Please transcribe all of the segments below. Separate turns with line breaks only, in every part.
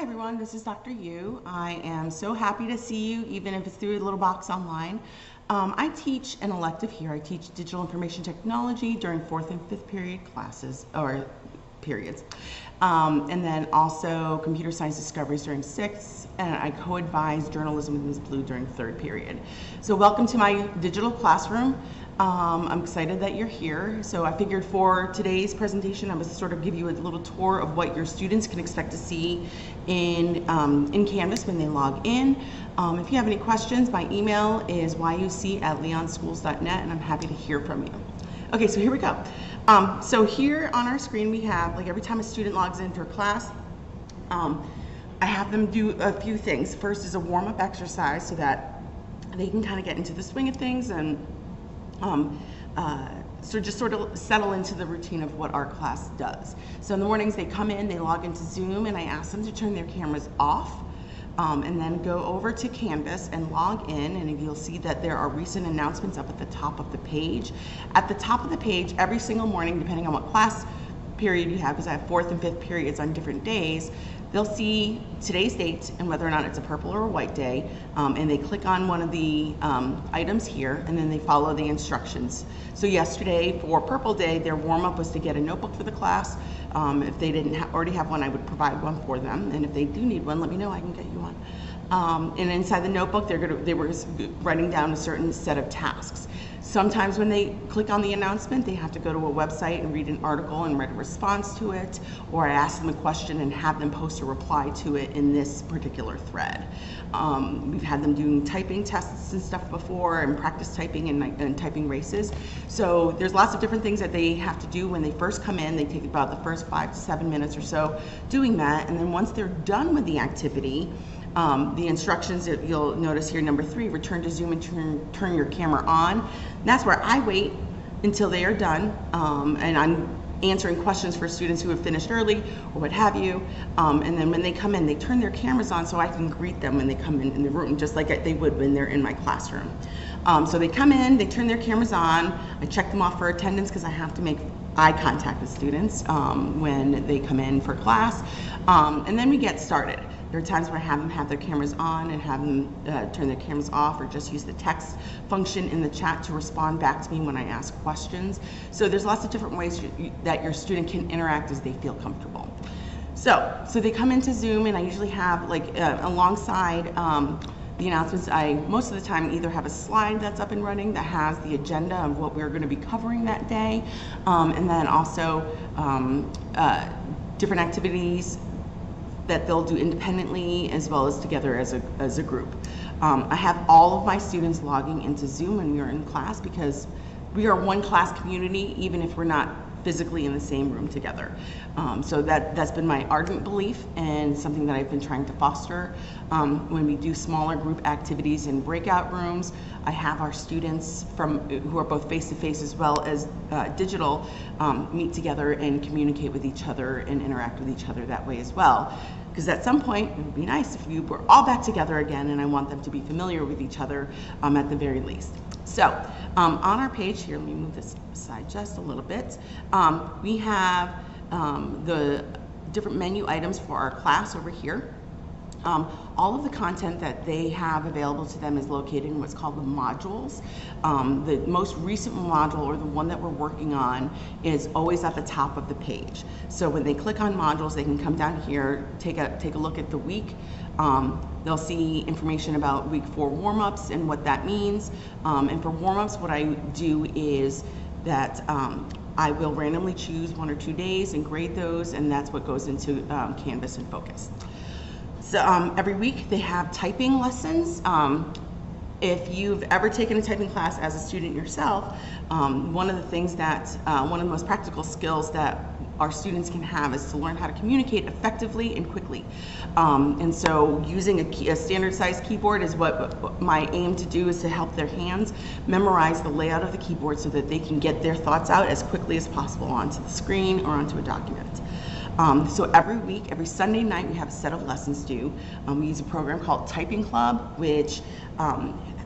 Hi everyone, this is Dr. Yu. I am so happy to see you, even if it's through a little box online. I teach an elective here. I teach digital information technology during 4th and 5th period classes, or periods. And then also computer science discoveries during 6th, and I co-advise journalism with Ms. Blue during 3rd period. So welcome to my digital classroom. I'm excited that you're here. So I figured for today's presentation, I would sort of give you a little tour of what your students can expect to see in Canvas when they log in. If you have any questions, my email is yuc@leonschools.net, and I'm happy to hear from you. Okay, so here we go. So here on our screen we have, like every time a student logs into a class, I have them do a few things. First is a warm-up exercise so that they can kind of get into the swing of things and so just sort of settle into the routine of what our class does. So in the mornings they come in, they log into Zoom, and I ask them to turn their cameras off and then go over to Canvas and log in, and you'll see that there are recent announcements up at the top of the page. At the top of the page, every single morning, depending on what class period you have, because I have 4th and 5th periods on different days, they'll see today's date and whether or not it's a purple or a white day, and they click on one of the items here, and then they follow the instructions. So yesterday for purple day, their warm-up was to get a notebook for the class. If they didn't already have one, I would provide one for them, and if they do need one, let me know, I can get you one. And inside the notebook, they were writing down a certain set of tasks. Sometimes when they click on the announcement, they have to go to a website and read an article and write a response to it, or I ask them a question and have them post a reply to it in this particular thread. We've had them doing typing tests and stuff before, and practice typing and typing races. So there's lots of different things that they have to do when they first come in. They take about the first 5 to 7 minutes or so doing that, and then once they're done with the activity, the instructions that you'll notice here, number 3, return to Zoom and turn your camera on. That's where I wait until they are done, and I'm answering questions for students who have finished early or what have you. And then when they come in, they turn their cameras on so I can greet them when they come in the room, just like they would when they're in my classroom. So they come in, they turn their cameras on, I check them off for attendance because I have to make eye contact with students when they come in for class, and then we get started. There are times where I have them have their cameras on and have them turn their cameras off, or just use the text function in the chat to respond back to me when I ask questions. So there's lots of different ways that your student can interact as they feel comfortable. So they come into Zoom, and I usually have, like, alongside the announcements, I most of the time either have a slide that's up and running that has the agenda of what we're going to be covering that day, and then also different activities that they'll do independently as well as together as a group. I have all of my students logging into Zoom when we are in class, because we are one class community even if we're not physically in the same room together. So that's been my ardent belief, and something that I've been trying to foster. When we do smaller group activities in breakout rooms, I have our students who are both face-to-face as well as digital meet together and communicate with each other and interact with each other that way as well. Because at some point, it would be nice if we were all back together again, and I want them to be familiar with each other at the very least. So on our page here, let me move this aside just a little bit. We have the different menu items for our class over here. All of the content that they have available to them is located in what's called the modules. The most recent module, or the one that we're working on, is always at the top of the page. So when they click on modules, they can come down here, take a look at the week. They'll see information about week 4 warm-ups and what that means. And for warm-ups, what I do is that I will randomly choose 1 or 2 days and grade those, and that's what goes into Canvas and Focus. So every week they have typing lessons. If you've ever taken a typing class as a student yourself, one of the things that, one of the most practical skills that our students can have is to learn how to communicate effectively and quickly. And so using a standard size keyboard is what my aim to do, is to help their hands memorize the layout of the keyboard so that they can get their thoughts out as quickly as possible onto the screen or onto a document. So every week, every Sunday night, we have a set of lessons due. We use a program called Typing Club, which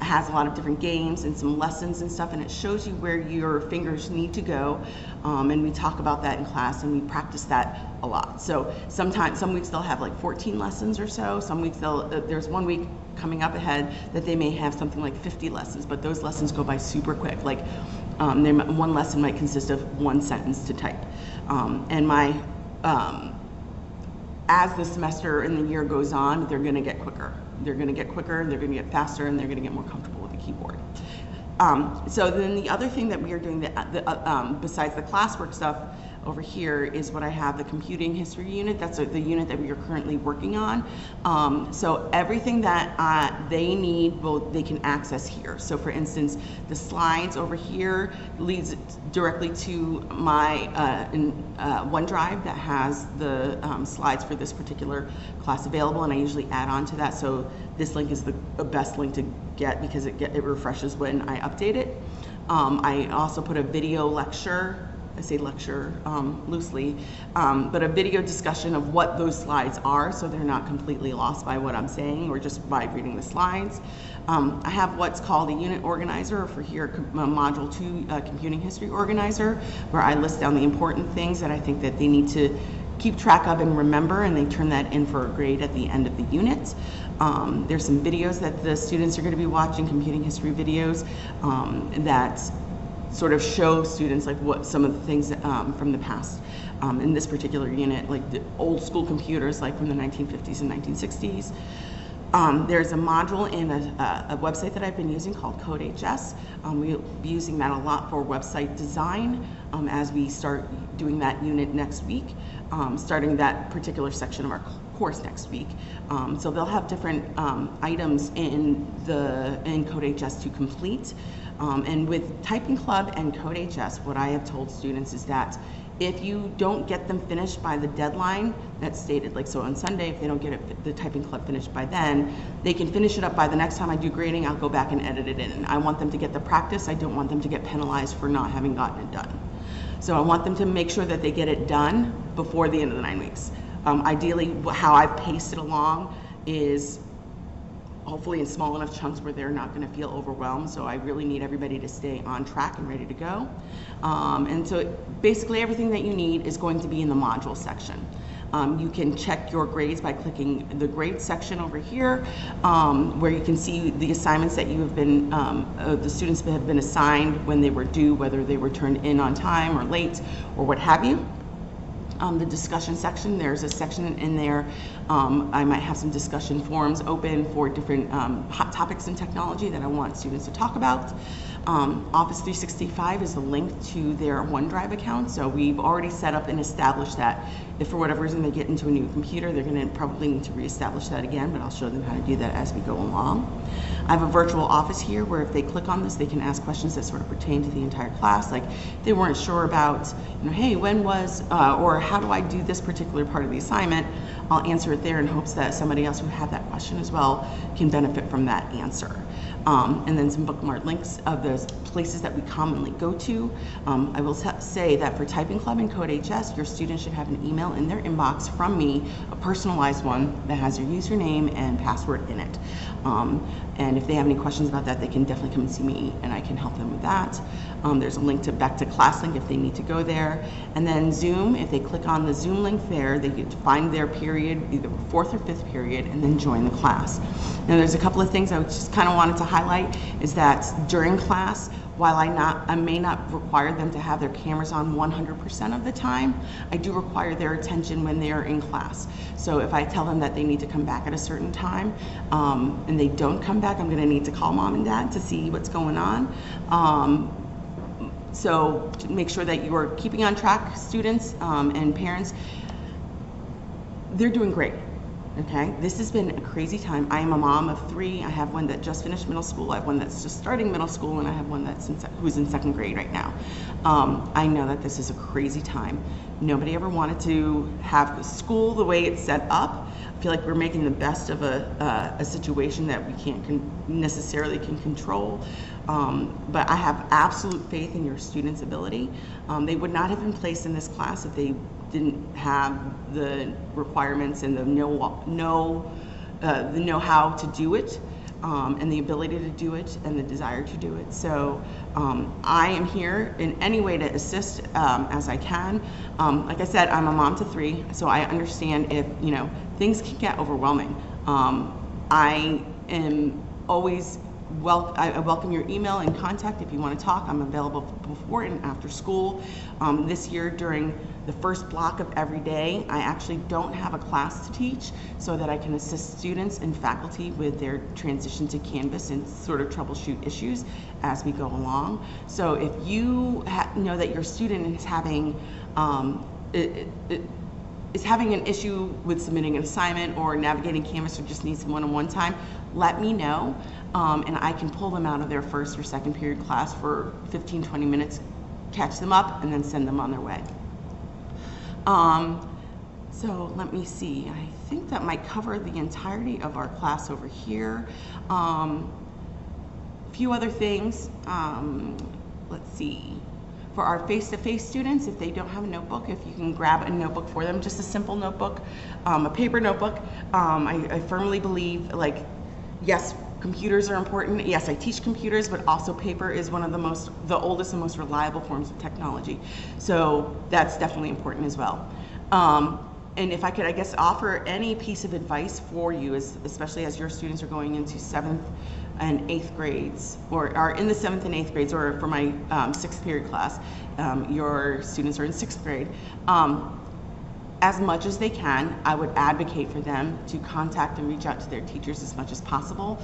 has a lot of different games and some lessons and stuff, and it shows you where your fingers need to go. And we talk about that in class, and we practice that a lot. So sometimes, some weeks they'll have like 14 lessons or so. Some weeks there's one week coming up ahead that they may have something like 50 lessons, but those lessons go by super quick. Like one lesson might consist of one sentence to type. As the semester and the year goes on, they're going to get quicker. They're going to get quicker, they're going to get faster, and they're going to get more comfortable with the keyboard. So then the other thing that we are doing besides the classwork stuff over here is what I have, the computing history unit. That's the unit that we are currently working on. So everything that they need, they can access here. So for instance, the slides over here leads directly to my OneDrive that has the slides for this particular class available, and I usually add on to that. So this link is the best link to get because it refreshes when I update it. I also put a video lecture, I say lecture loosely, but a video discussion of what those slides are, so they're not completely lost by what I'm saying or just by reading the slides. I have what's called a unit organizer, or for here, Module 2 Computing History Organizer, where I list down the important things that I think that they need to keep track of and remember, and they turn that in for a grade at the end of the unit. There's some videos that the students are going to be watching, computing history videos, that sort of show students like what some of the things from the past in this particular unit, like the old school computers, like from the 1950s and 1960s. There's a module in a website that I've been using called CodeHS. We'll be using that a lot for website design as we start doing that unit next week, starting that particular section of our course next week. So they'll have different items in CodeHS to complete. And with Typing Club and CodeHS, what I have told students is that if you don't get them finished by the deadline that's stated, like so on Sunday, if they don't get the Typing Club finished by then, they can finish it up by the next time I do grading. I'll go back and edit it in. And I want them to get the practice. I don't want them to get penalized for not having gotten it done. So I want them to make sure that they get it done before the end of the 9 weeks. Ideally, how I've paced it along is hopefully in small enough chunks where they're not going to feel overwhelmed. So I really need everybody to stay on track and ready to go. And so basically everything that you need is going to be in the module section. You can check your grades by clicking the grade section over here, where you can see the assignments that you have been, the students have been assigned when they were due, whether they were turned in on time or late or what have you. The discussion section, there's a section in there. I might have some discussion forums open for different hot topics in technology that I want students to talk about. Office 365 is a link to their OneDrive account, so we've already set up and established that. If for whatever reason they get into a new computer, they're going to probably need to reestablish that again, but I'll show them how to do that as we go along. I have a virtual office here where if they click on this, they can ask questions that sort of pertain to the entire class, like if they weren't sure about, hey, when was, or how do I do this particular part of the assignment, I'll answer it there in hopes that somebody else who had that question as well can benefit from that answer. And then some bookmark links of those places that we commonly go to. I will say that for Typing Club and CodeHS, your students should have an email in their inbox from me, a personalized one that has your username and password in it. And if they have any questions about that, they can definitely come and see me and I can help them with that. There's a link back to ClassLink if they need to go there. And then Zoom, if they click on the Zoom link there, they get to find their period, either 4th or 5th period, and then join the class. Now there's a couple of things I just kind of wanted to highlight is that during class, while I may not require them to have their cameras on 100% of the time, I do require their attention when they are in class. So if I tell them that they need to come back at a certain time and they don't come back, I'm going to need to call mom and dad to see what's going on. So to make sure that you are keeping on track, students and parents. They're doing great. Okay, this has been a crazy time. I am a mom of 3. I have one that just finished middle school. I have one that's just starting middle school, and I have one that's who's in 2nd grade right now. I know that this is a crazy time. Nobody ever wanted to have school the way it's set up. I feel like we're making the best of a situation that we can't necessarily control. But I have absolute faith in your students' ability. They would not have been placed in this class if they didn't have the requirements and the know-how to do it, and the ability to do it, and the desire to do it. So I am here in any way to assist as I can. Like I said, I'm a mom to 3, so I understand if things can get overwhelming. I am always I welcome your email and contact if you want to talk. I'm available before and after school. This year, during the first block of every day, I actually don't have a class to teach, so that I can assist students and faculty with their transition to Canvas and sort of troubleshoot issues as we go along. So if you know that your student is having an issue with submitting an assignment or navigating Canvas, or just needs some one-on-one time, let me know, and I can pull them out of their first or second period class for 15-20 minutes, catch them up, and then send them on their way. So let me see, I think that might cover the entirety of our class over here. A few other things, let's see. For our face-to-face students, if they don't have a notebook, if you can grab a notebook for them, just a simple notebook, a paper notebook. I firmly believe, yes, computers are important. Yes, I teach computers, but also paper is one of the oldest and most reliable forms of technology. So that's definitely important as well. And if I could, I guess, offer any piece of advice for you, especially as your students are going into 7th and 8th grades, or are in the 7th and 8th grades, or for my 6th period class, your students are in 6th grade. As much as they can, I would advocate for them to contact and reach out to their teachers as much as possible.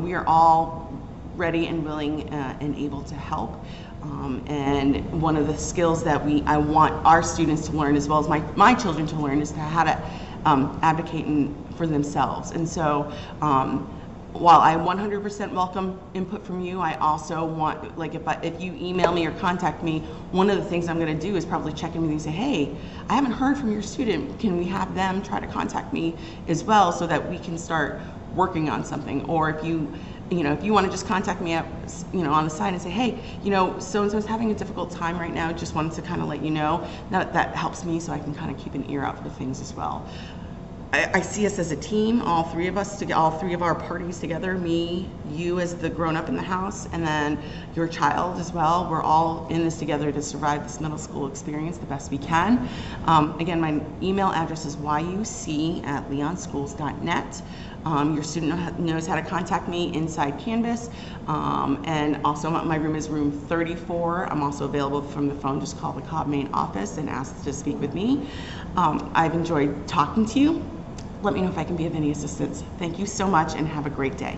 We are all ready and willing and able to help. And one of the skills that I want our students to learn, as well as my children to learn, is how to advocate for themselves. And so while I 100% welcome input from you, I also want, if you email me or contact me, one of the things I'm going to do is probably check in with you and say, hey, I haven't heard from your student. Can we have them try to contact me as well, so that we can start working on something? Or if you want to just contact me on the side and say, hey, so-and-so's having a difficult time right now, just wanted to kind of let you know. That helps me, so I can kind of keep an ear out for things as well. I see us as a team, all 3 of us, all 3 of our parties together, me, you as the grown-up in the house, and then your child as well. We're all in this together to survive this middle school experience the best we can. Again, my email address is yuc@leonschools.net. Your student knows how to contact me inside Canvas. And also my room is room 34. I'm also available from the phone. Just call the Cobb main office and ask to speak with me. I've enjoyed talking to you. Let me know if I can be of any assistance. Thank you so much, and have a great day.